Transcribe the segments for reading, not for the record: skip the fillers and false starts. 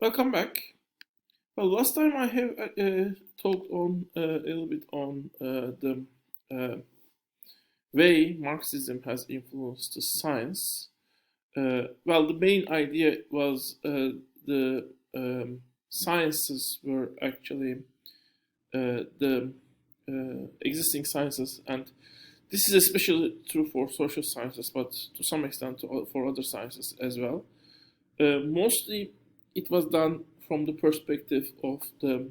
Welcome back. Well, last time I have talked on a little bit on the uh, way Marxism has influenced the science. Well, the main idea was the sciences were actually the existing sciences, and this is especially true for social sciences, but to some extent for other sciences as well. Mostly, it was done from the perspective of the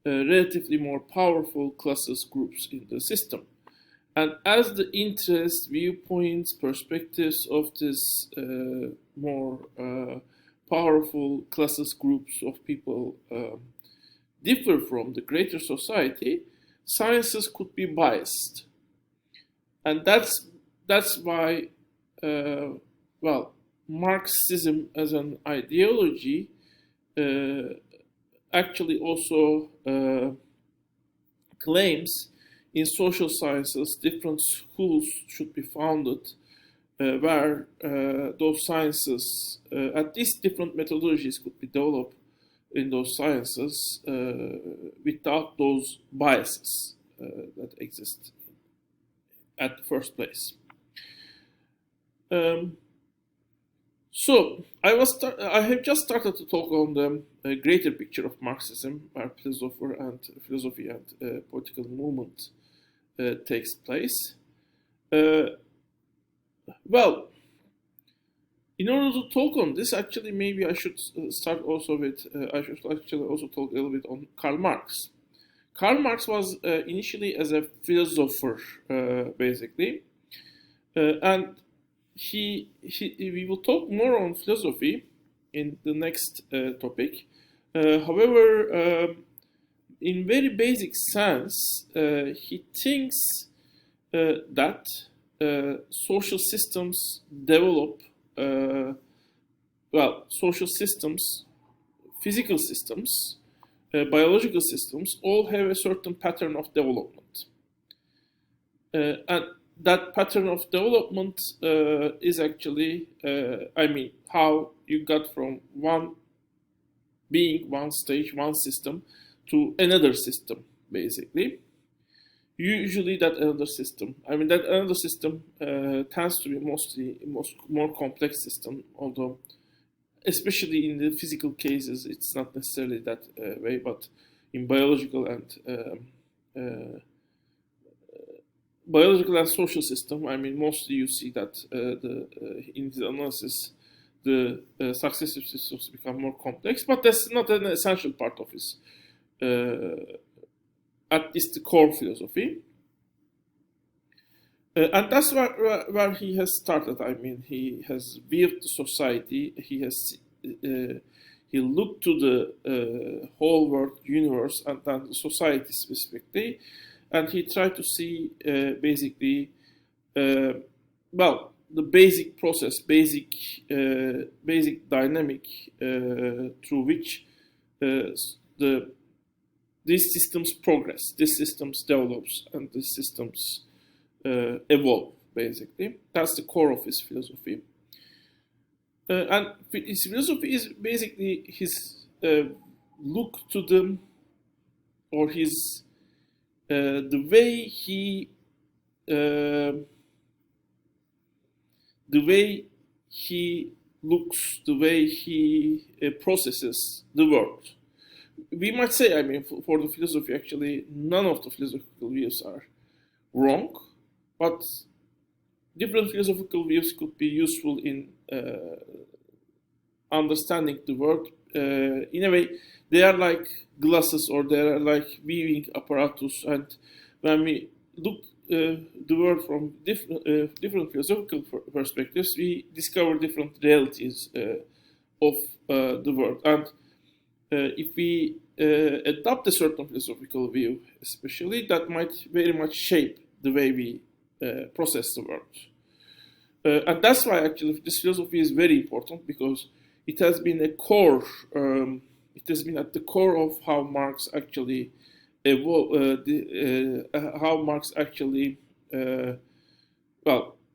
relatively more powerful classes groups in the system. And as the interests, viewpoints, perspectives of this more powerful classes groups of people differ from the greater society, sciences could be biased, and that's why well, Marxism as an ideology uh, actually also claims in social sciences different schools should be founded where those sciences, at least different methodologies could be developed in those sciences without those biases that exist at the first place. Um, So I have just started to talk on the greater picture of Marxism, where philosophy and political movement takes place. Uh, well, in order to talk on this, actually, maybe I should start also with I should actually also talk a little bit on Karl Marx. Karl Marx was initially as a philosopher, basically, and we will talk more on philosophy in the next topic. However, in very basic sense, he thinks that social systems develop, uh, social systems, physical systems, biological systems, all have a certain pattern of development. And that pattern of development is actually, how you got from one being, one stage, one system to another system, basically. Usually, that another system tends to be more complex system, although, especially in the physical cases, it's not necessarily that way, but in uh, biological and social system, mostly you see that in the analysis, the successive systems become more complex, but that's not an essential part of his, at least the core philosophy. And that's where he has started. He has viewed the society. He looked to the whole world, universe, and then the society specifically, and he tried to see basically, uh, the basic process, basic dynamic through which the these systems progress, these systems develops, and these systems evolve. Basically, that's the core of his philosophy. And his philosophy is basically his look to them, or his the way uh, the way he looks, the way he processes the world. We might say, for the philosophy, actually, none of the philosophical views are wrong, but different philosophical views could be useful in understanding the world. In a way, they are like glasses, or they are like viewing apparatus, and when we look the world from different philosophical perspectives, we discover different realities of the world. And if we adopt a certain philosophical view, especially, that might very much shape the way we process the world. And that's why actually this philosophy is very important, because it has been a core. It has been at the core of how Marx actually how Marx actually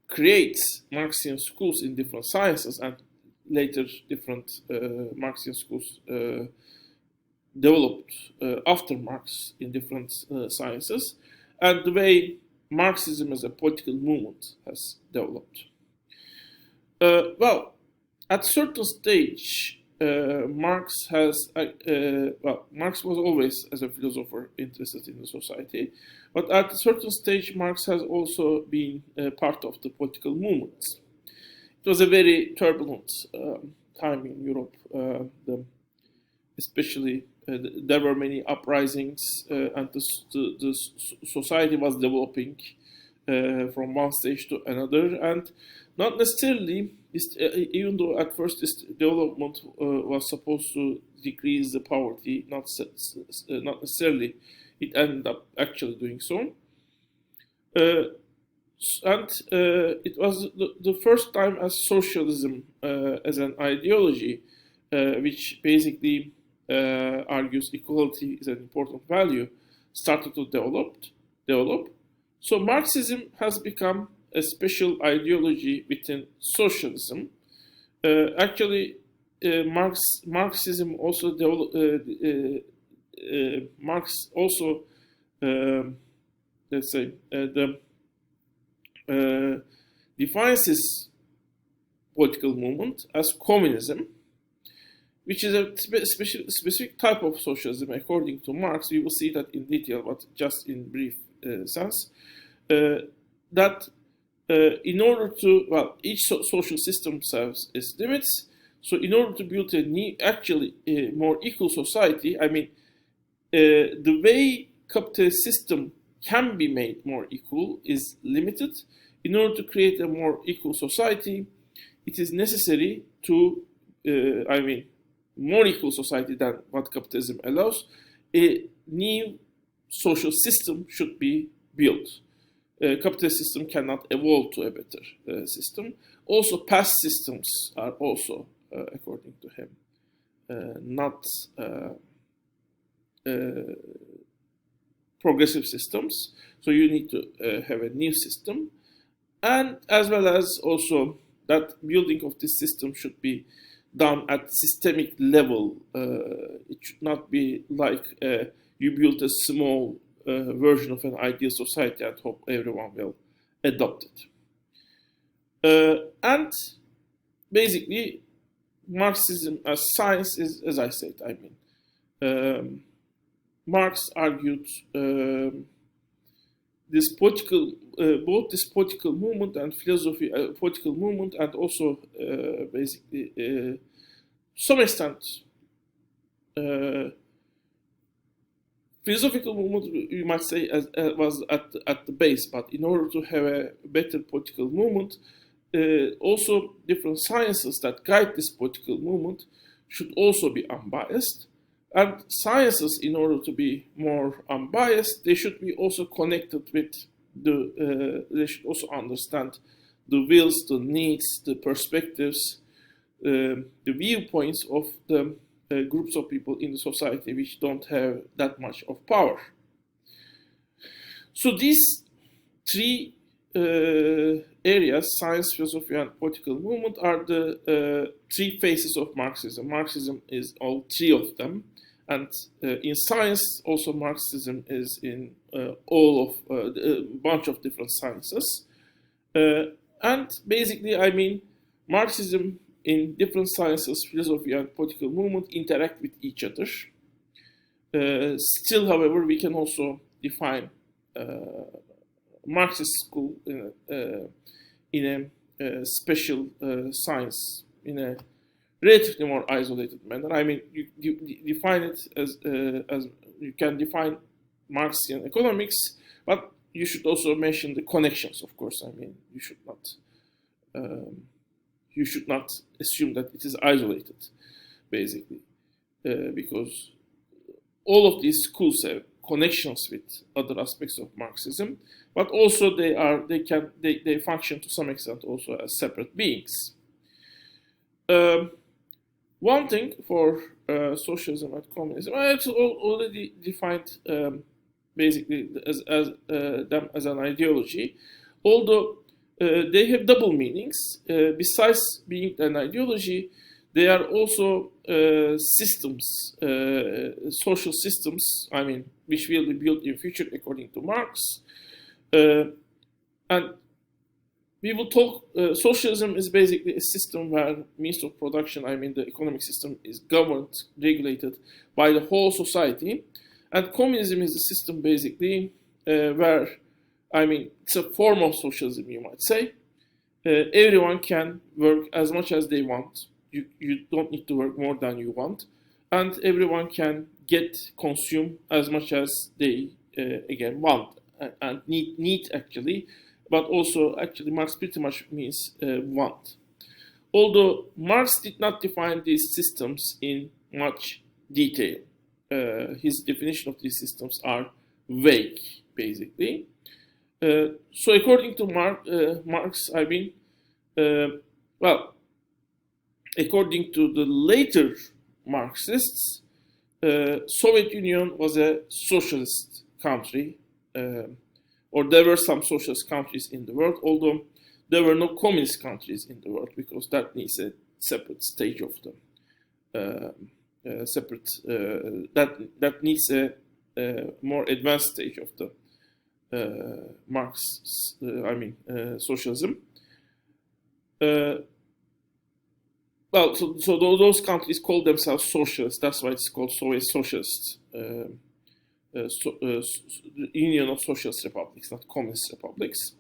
creates Marxian schools in different sciences, and later different Marxian schools developed after Marx in different sciences, and the way Marxism as a political movement has developed. Well, at certain stage, Marx was always, as a philosopher, interested in the society, but at a certain stage, Marx has also been part of the political movements. It was a very turbulent time in Europe, especially there were many uprisings, and the society was developing from one stage to another, and not necessarily, even though at first this development was supposed to decrease the poverty, not necessarily it ended up actually doing so. And it was the first time as socialism as an ideology, which basically argues equality is an important value, started to develop. So Marxism has become a special ideology within socialism. Actually, Marxism also Marx also let's say defines his political movement as communism, which is a specific type of socialism according to Marx. We will see that in detail, but just in brief sense, that in order to, well, each social system serves its limits. So in order to build a new, actually more equal society, I mean, the way capitalist system can be made more equal is limited. In order to create a more equal society, it is necessary to, more equal society than what capitalism allows. A new social system should be built. Capitalist system cannot evolve to a better system. Also, past systems are also, according to him, not progressive systems. So you need to have a new system, and as well as also that building of this system should be done at systemic level. It should not be like you build a small version of an ideal society and hope everyone will adopt it. And basically, Marxism as science is, as I said, Marx argued this political, both this political movement and philosophy, political movement, and also basically, to some extent, philosophical movement, you might say, was at the base. But in order to have a better political movement, also different sciences that guide this political movement should also be unbiased. And sciences, in order to be more unbiased, they should be also connected with they should also understand the wills, the needs, the perspectives, the viewpoints of the groups of people in the society which don't have that much of power. So these three areas, science, philosophy, and political movement, are the three faces of Marxism. Marxism is all three of them. And in science, also Marxism is in all of a bunch of different sciences. And basically, I mean, Marxism in different sciences, philosophy, and political movement interact with each other. Still, however, we can also define Marxist school in a special science, in a relatively more isolated manner. I mean, you define it as you can define Marxian economics, but you should also mention the connections. Of course, I mean, you should not assume that it is isolated, basically, because all of these schools have connections with other aspects of Marxism, but also they function to some extent also as separate beings. One thing for socialism and communism, it's already defined basically as them as an ideology, although they have double meanings. Besides being an ideology, they are also systems, social systems, I mean, which will be built in future according to Marx. And we will talk, socialism is basically a system where means of production, I mean the economic system, is governed, regulated by the whole society. And communism is a system basically where, I mean, it's a form of socialism, you might say. Everyone can work as much as they want. You don't need to work more than you want. And everyone can consume as much as they, again, want and need actually. But also, actually, Marx pretty much means want. Although Marx did not define these systems in much detail. His definition of these systems are vague, basically. So according to Marx, I mean, well, according to the later Marxists, Soviet Union was a socialist country, or there were some socialist countries in the world, although there were no communist countries in the world, because that needs a separate stage of them. That needs a more advanced stage of the socialism. Well, so those countries call themselves socialists. That's why it's called Soviet Socialist Union of Socialist Republics, not Communist Republics.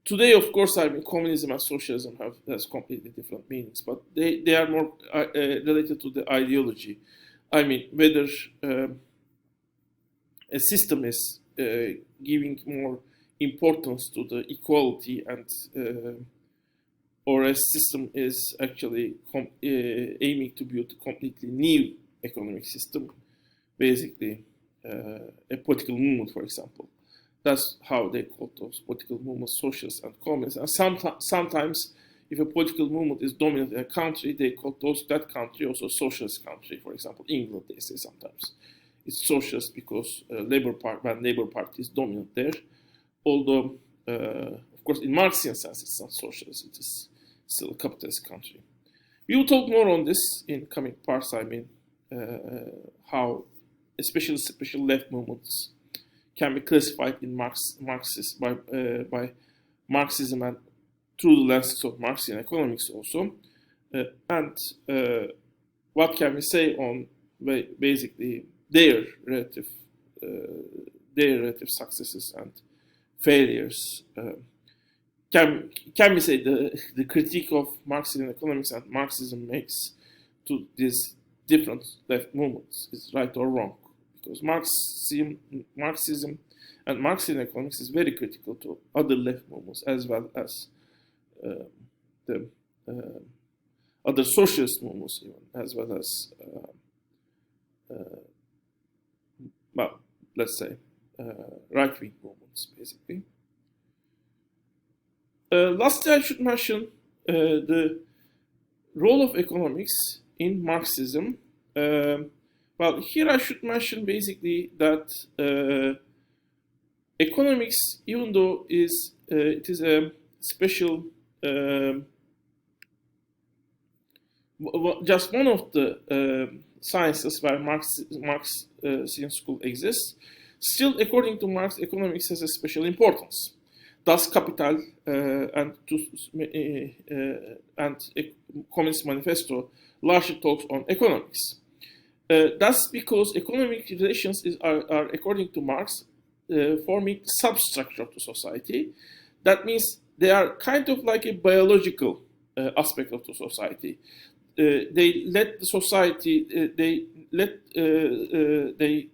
Today, of course, I mean, communism and socialism has completely different meanings, but they are more related to the ideology. I mean, whether a system is giving more importance to the equality and or a system is actually aiming to build a completely new economic system, basically a political movement, for example. That's how they call those political movements socialist and communist. And sometimes, if a political movement is dominant in a country, they call that country also socialist country. For example, England, they say sometimes it's socialist because when Labour Party is dominant there. Although, of course, in Marxian sense, it's not socialist. It is still a capitalist country. We will talk more on this in coming parts. I mean, how especially special left movements can be classified in by Marxism and through the lenses of Marxian economics also. And what can we say on basically their relative successes and failures? Can we say the critique of Marxian economics and Marxism makes to these different left movements is right or wrong? Because Marxism and Marxian economics is very critical to other left movements as well as the other socialist movements, even, as well as well, let's say right-wing movements, basically. Lastly, I should mention the role of economics in Marxism. Well, here I should mention basically that economics, even though it is a special, just one of the sciences where Marxian school exists, still, according to Marx, economics has a special importance. Thus, Capital and Communist Manifesto largely talks on economics. That's because economic relations are, according to Marx, forming substructure of the society. That means they are kind of like a biological aspect of the society. They let the society, they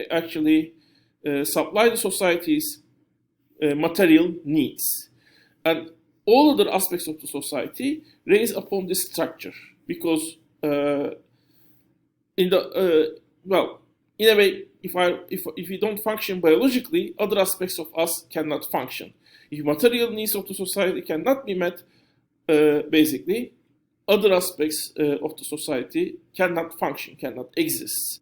actually supply the society's material needs. And all other aspects of the society raise upon this structure because in a way, if we don't function biologically, other aspects of us cannot function. If material needs of the society cannot be met, basically, other aspects of the society cannot function, cannot exist.